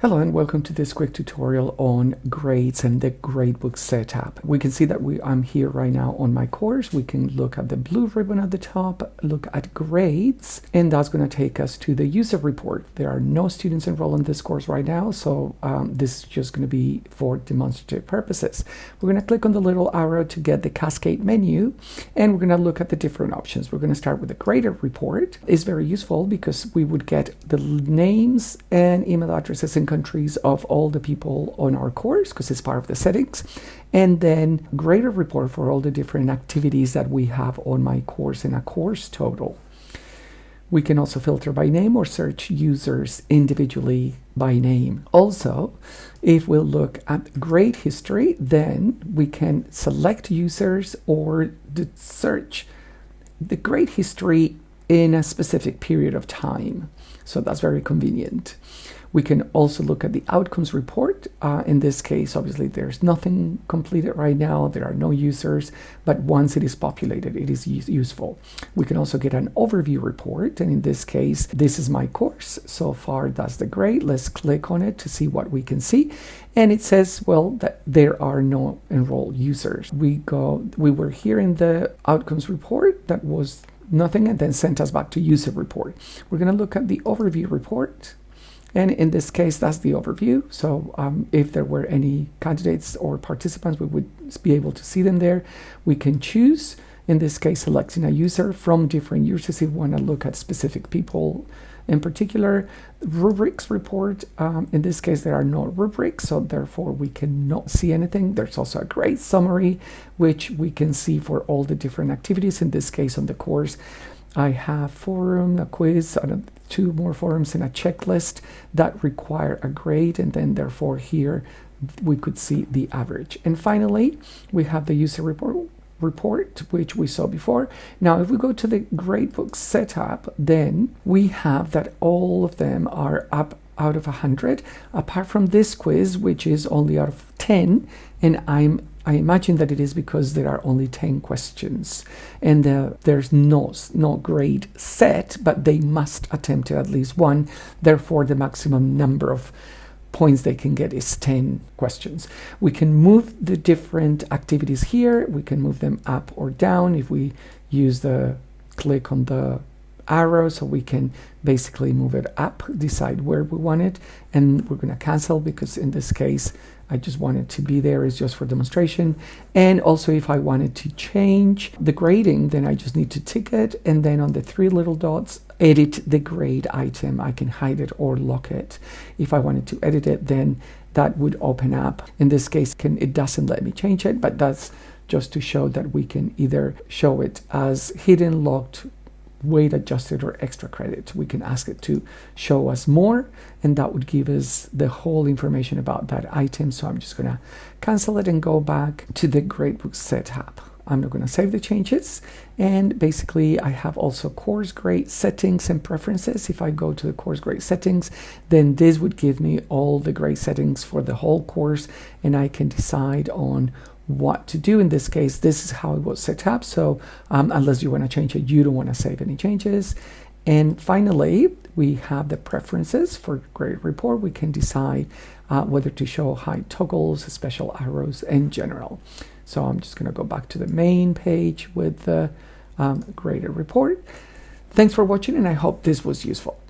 Hello and welcome to this quick tutorial on grades and the gradebook setup. We can see that I'm here right now on my course. We can look at the blue ribbon at the top, look at grades, and that's going to take us to the user report. There are no students enrolled in this course right now, so this is just going to be for demonstrative purposes. We're going to click on the little arrow to get the cascade menu, and we're going to look at the different options. We're going to start with the graded report. It's very useful because we would get the names and email addresses and countries of all the people on our course because it's part of the settings, and then graded report for all the different activities that we have on my course in a course total. We can also filter by name or search users individually by name. Also, if we look at grade history, then we can select users or search the grade history in a specific period of time. So that's very convenient. We can also look at the outcomes report. In this case, obviously, there's nothing completed right now. There are no users, but once it is populated, it is useful. We can also get an overview report. And in this case, this is my course. So far, that's the grade. Let's click on it to see what we can see. And it says, well, that there are no enrolled users. We were here in the outcomes report. That was nothing, and then sent us back to user report. We're going to look at the overview report. And in this case, that's the overview. So if there were any candidates or participants, we would be able to see them there. We can choose, in this case, selecting a user from different users if we want to look at specific people in particular. Rubrics report, in this case, there are no rubrics, so therefore we cannot see anything. There's also a grade summary, which we can see for all the different activities. In this case, on the course, I have forum, a quiz, two more forums, and a checklist that require a grade, and then therefore here we could see the average. And finally, we have the user report, which we saw before. Now, if we go to the gradebook setup, then we have that all of them are up out of 100, apart from this quiz, which is only out of 10, and I imagine that it is because there are only 10 questions, and there's no grade set, but they must attempt at least one. Therefore, the maximum number of points they can get is 10 questions. We can move the different activities here. We can move them up or down if we use the click on the arrow, so we can basically move it up, decide where we want it, and we're going to cancel because in this case I just want it to be there. It's just for demonstration. And also, if I wanted to change the grading, then I just need to tick it, and then on the three little dots, edit the grade item. I can hide it or lock it. If I wanted to edit it, then that would open up. In this case, it doesn't let me change it, but that's just to show that we can either show it as hidden, locked, weight adjusted, or extra credit. We can ask it to show us more, and that would give us the whole information about that item. So I'm just going to cancel it and go back to the gradebook setup. I'm not going to save the changes, and basically I have also course grade settings and preferences. If I go to the course grade settings, then this would give me all the grade settings for the whole course, and I can decide on what to do. In this case, this is how it was set up, so unless you want to change it, you don't want to save any changes. And finally, we have the preferences for grade report. We can decide whether to show hide toggles, special arrows, and general. So I'm just going to go back to the main page with the graded report. Thanks for watching, and I hope this was useful.